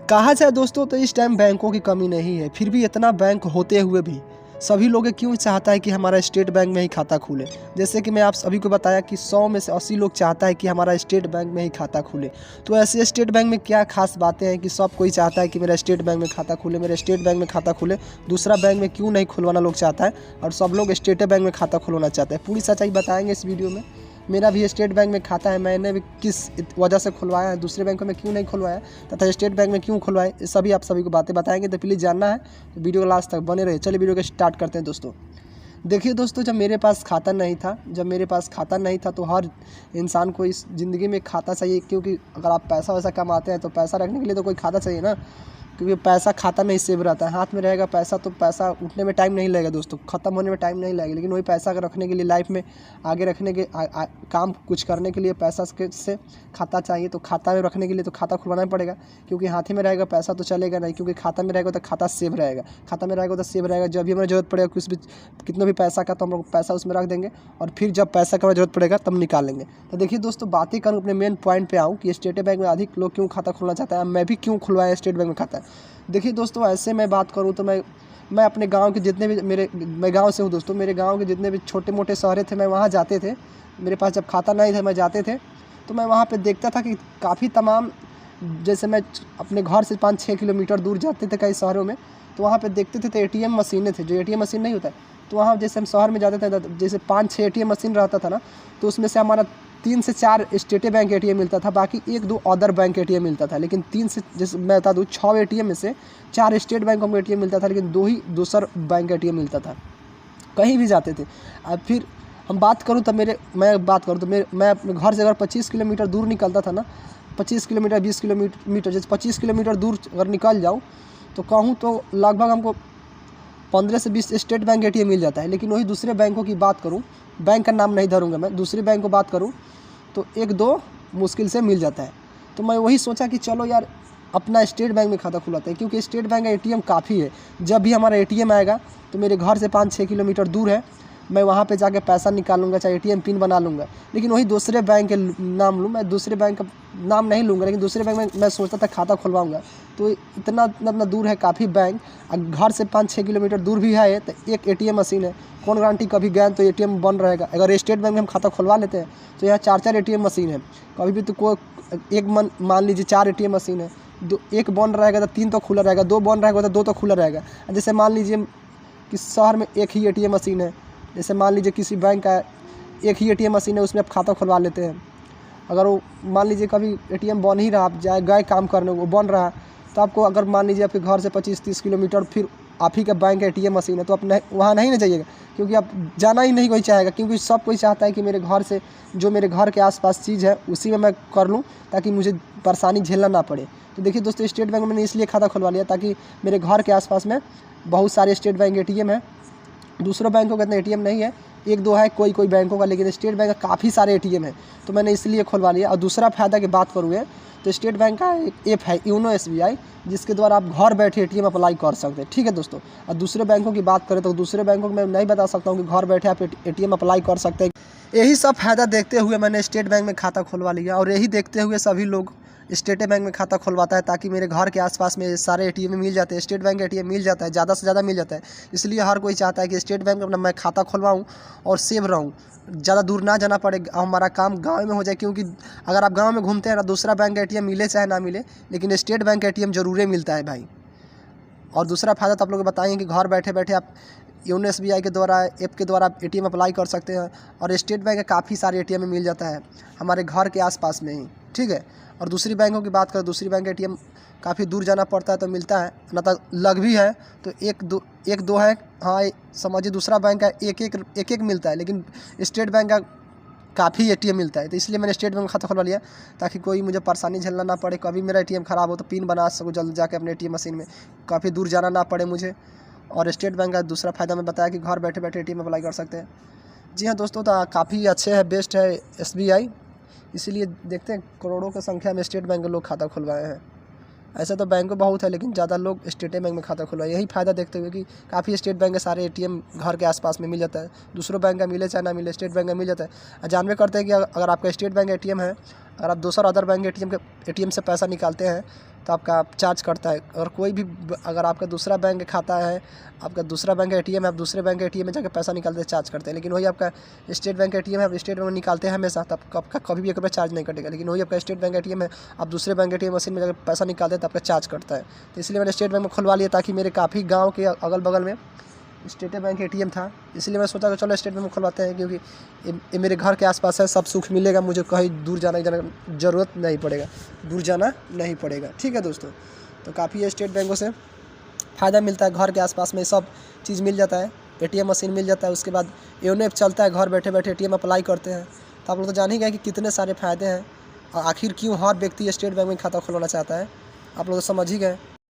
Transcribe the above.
कहा जाए दोस्तों तो इस टाइम बैंकों की कमी नहीं है, फिर भी इतना बैंक होते हुए भी सभी लोग क्यों चाहता है कि हमारा स्टेट बैंक में ही खाता खुले। जैसे कि मैं आप सभी को बताया कि 100 में से 80 लोग चाहता है कि हमारा स्टेट बैंक में ही खाता खुले। तो ऐसे स्टेट बैंक में क्या खास बातें हैं कि सब कोई चाहता है कि मेरा स्टेट बैंक में खाता खुले, मेरे स्टेट बैंक में खाता खुले, दूसरा बैंक में क्यों नहीं खुलवाना लोग चाहता है और सब लोग स्टेट बैंक में खाता खुलवाना चाहते हैं। पूरी सच्चाई बताएंगे इस वीडियो में। मेरा भी स्टेट बैंक में खाता है, मैंने भी किस वजह से खुलवाया है, दूसरे बैंकों में क्यों नहीं खुलवाया तथा स्टेट बैंक में क्यों खुलवाए, ये सभी आप सभी को बातें बताएंगे। तो प्लीज़ जानना है तो वीडियो को लास्ट तक बने रहे। चलिए वीडियो को स्टार्ट करते हैं दोस्तों। देखिए दोस्तों, जब मेरे पास खाता नहीं था तो हर इंसान को इस ज़िंदगी में खाता चाहिए, क्योंकि अगर आप पैसा वैसा कमाते हैं तो पैसा रखने के लिए तो कोई खाता चाहिए ना, क्योंकि पैसा खाता में ही सेव रहता है। हाथ में रहेगा पैसा तो पैसा उठने में टाइम नहीं लगेगा दोस्तों, ख़त्म होने में टाइम नहीं लगेगा। लेकिन वही पैसा अगर रखने के लिए लाइफ में आगे रखने के काम कुछ करने के लिए पैसा से खाता चाहिए, तो खाता में रखने के लिए तो खाता खुलवाना ही पड़ेगा, क्योंकि हाथ ही में रहेगा पैसा तो चलेगा नहीं, क्योंकि खाता में रहेगा तो खाता सेव रहेगा, खाता में रहेगा तो सेव रहेगा। जब भी हमें ज़रूरत पड़ेगा कुछ भी, कितना भी पैसा का, तो हम लोग पैसा उसमें रख देंगे और फिर जब पैसा का ज़रूरत पड़ेगा तब निकाल लेंगे। तो देखिए दोस्तों, बातें करूँ अपने मेन पॉइंट पे आऊँ कि स्टेट बैंक में अधिक लोग क्यों खाता खोलना चाहता है, मैं भी क्यों खुलवाया स्टेट बैंक में खाता है। देखिए दोस्तों, ऐसे मैं बात करूँ तो मैं अपने गांव के जितने भी मैं गांव से हूँ दोस्तों, मेरे गांव के जितने भी छोटे मोटे शहर थे मैं वहाँ जाते थे। मेरे पास जब खाता नहीं था मैं जाते थे तो मैं वहाँ पे देखता था कि काफ़ी तमाम, जैसे मैं अपने घर से 5-6 किलोमीटर दूर जाते थे कई शहरों में, तो वहाँ पे देखते थे तो ATM मशीनें थे, जो ATM मशीन नहीं होता है, तो वहाँ जैसे हम शहर में जाते थे जैसे 5-6 ATM मशीन रहता था ना, तो उसमें से हमारा 3 से 4 स्टेट बैंक ATM मिलता था, बाकी 1-2 अदर बैंक ATM मिलता था। लेकिन 3 से, जैसे मैं बता दूँ, 6 ATM में से 4 स्टेट बैंकों में ATM मिलता था, लेकिन 2 ही दूसर बैंक ATM मिलता था। कहीं भी जाते थे। अब फिर हम बात करूँ तो मैं अपने घर से अगर 25 किलोमीटर दूर निकलता था ना, 25 किलोमीटर 20 किलोमीटर, जैसे 25 किलोमीटर दूर अगर निकल जाऊँ तो कहूँ तो लगभग हमको 15 से 20 स्टेट बैंक ATM मिल जाता है। लेकिन वही दूसरे बैंकों की बात करूँ, बैंक का नाम नहीं धरूँगा मैं, दूसरे बैंक को बात करूँ तो 1-2 मुश्किल से मिल जाता है। तो मैं वही सोचा कि चलो यार अपना स्टेट बैंक में खाता खुलाते हैं, क्योंकि स्टेट बैंक का ATM काफ़ी है। जब भी हमारा ATM आएगा तो मेरे घर से 5-6 किलोमीटर दूर है, मैं वहाँ पे जाके पैसा निकालूंगा, चाहे ATM पिन बना लूँगा। लेकिन वही दूसरे बैंक के नाम लूँ, मैं दूसरे बैंक का नाम नहीं लूँगा, लेकिन दूसरे बैंक में मैं सोचता था खाता खुलवाऊँगा। तो इतना दूर है काफ़ी बैंक, घर से 5-6 किलोमीटर दूर भी है तो एक ATM मशीन है, कौन गारंटी कभी गए तो ATM बंद रहेगा। अगर स्टेट बैंक में हम खाता खुलवा लेते हैं तो यहाँ 4-4 ATM मशीन है, कभी भी तो कोई एक मान लीजिए 4 ATM मशीन है, एक बंद रहेगा तो 3 तो खुला रहेगा, 2 बंद रहेगा तो 2 तो खुला रहेगा। जैसे मान लीजिए कि शहर में एक ही ATM मशीन है, जैसे मान लीजिए किसी बैंक का एक ही ATM मशीन है, उसमें आप खाता खुलवा लेते हैं। अगर वो मान लीजिए कभी ATM बन ही रहा, आप गए काम करने, वो बन रहा, तो आपको अगर मान लीजिए आपके घर से 25-30 किलोमीटर फिर आप ही का बैंक ATM मशीन है, तो आप वहाँ नहीं ना जाइएगा, क्योंकि आप जाना ही नहीं कोई चाहेगा, क्योंकि सब कोई चाहता है कि मेरे घर से जो मेरे घर के आसपास चीज़ है उसी में मैं कर लूँ, ताकि मुझे परेशानी झेलना ना पड़े। तो देखिए दोस्तों, स्टेट बैंक में मैंने इसलिए खाता खुलवा लिया ताकि मेरे घर के आसपास में बहुत सारे स्टेट बैंक ATM है। दूसरों बैंकों का इतना ATM नहीं है, 1-2 है कोई बैंकों का, लेकिन स्टेट बैंक का काफ़ी सारे ATM है, तो मैंने इसलिए खुलवा लिया। और दूसरा फ़ायदा की बात करूँगे तो स्टेट बैंक का एक ऐप है योनो SBI, जिसके द्वारा आप घर बैठे ATM अप्लाई कर सकते हैं। ठीक है दोस्तों, और दूसरे बैंकों की बात करें तो दूसरे बैंकों में मैं नहीं बता सकता हूँ कि घर बैठे आप ATM अप्लाई कर सकते हैं। यही सब फ़ायदा देखते हुए मैंने स्टेट बैंक में खाता खुलवा लिया, और यही देखते हुए सभी लोग स्टेट बैंक में खाता खुलवाता है, ताकि मेरे घर के आसपास में सारे ATM मिल जाते हैं, स्टेट बैंक ATM मिल जाता है, ज़्यादा से ज़्यादा मिल जाता है। इसलिए हर कोई चाहता है कि स्टेट बैंक में अपना मैं खाता खुलवाऊँ और सेव रहूँ, ज़्यादा दूर ना जाना पड़े, हमारा काम गाँव में हो जाए। क्योंकि अगर आप गाँव में घूमते हैं ना, दूसरा बैंक ATM मिले चाहे ना मिले, लेकिन स्टेट बैंक ATM ज़रूर मिलता है भाई। और दूसरा फ़ायदा तो आप लोग बताएंगे कि घर बैठे बैठे आप योनो SBI के द्वारा, ऐप के द्वारा आप ATM अप्लाई कर सकते हैं, और स्टेट बैंक का काफ़ी सारे ATM में मिल जाता है हमारे घर के आसपास में ही। ठीक है, और दूसरी बैंकों की बात करें, दूसरी बैंक ATM काफ़ी दूर जाना पड़ता है तो मिलता है ना, तो लग भी है तो 1-2 है। हाँ समझिए, दूसरा बैंक का एक मिलता है, लेकिन स्टेट बैंक का काफ़ी ATM मिलता है। तो इसलिए मैंने स्टेट बैंक में खाता खुलवा लिया, ताकि कोई मुझे परेशानी झेलना ना पड़े, कभी मेरा ATM ख़राब हो तो पिन बना सकूँ जल्द जाके अपने ATM मशीन में, काफ़ी दूर जाना ना पड़े मुझे। और स्टेट बैंक का दूसरा फ़ायदा मैं बताया कि घर बैठे बैठे ATM अप्लाई कर सकते हैं। जी हाँ दोस्तों, तो काफ़ी अच्छे है, बेस्ट है SBI, इसीलिए देखते हैं करोड़ों की संख्या में स्टेट बैंक के लोग खाता खुलवाए हैं। ऐसे तो बैंक बहुत है, लेकिन ज़्यादा लोग स्टेट बैंक में खाता खुलवाए। यही फ़ायदा देखते हुए कि काफ़ी स्टेट बैंक के सारे ATM घर के आसपास में मिल जाता है, दूसरों बैंक का मिले चाहे ना मिले, स्टेट बैंक का मिल जाता है। जानवे करते हैं कि अगर आपका स्टेट बैंक ATM है, अगर आप दूसरा अदर बैंक एटीएम से पैसा निकालते हैं तो आपका चार्ज करता है। और कोई भी अगर आपका दूसरा बैंक खाता है, आपका दूसरा बैंक एटीएम है, आप दूसरे बैंक एटीएम में जाकर पैसा निकालते हैं, चार्ज करते हैं। लेकिन वही आपका स्टेट बैंक एटीएम है, आप स्टेट बैंक में निकालते हैं हमेशा, तब आपका कभी भी एक रुपया चार्ज नहीं कटेगा। लेकिन वही आपका स्टेट बैंक एटीएम है, आप दूसरे बैंक एटीएम मशीन में जाकर पैसा निकालते हैं तो आपका चार्ज करता है। तो इसलिए मैंने स्टेट बैंक में खुलवा लिया, ताकि मेरे काफ़ी गाँव के अगल बगल में स्टेट बैंक एटीएम था। इसलिए मैं सोचा कि चलो स्टेट बैंक में खुलवाते हैं, क्योंकि ये मेरे घर के आसपास है, सब सुख मिलेगा, मुझे कहीं दूर जाने की ज़रूरत नहीं पड़ेगा, दूर जाना नहीं पड़ेगा। ठीक है दोस्तों, तो काफ़ी स्टेट बैंकों से फ़ायदा मिलता है। घर के आसपास में सब चीज़ मिल जाता है, एटीएम मशीन मिल जाता है, उसके बाद योनो ऐप चलता है, घर बैठे बैठे एटीएम अप्लाई करते हैं। तो आप लोग तो जान ही गए कि कितने सारे फ़ायदे हैं, और आखिर क्यों हर व्यक्ति स्टेट बैंक में खाता खुलवाना चाहता है, आप लोग तो समझ ही गए।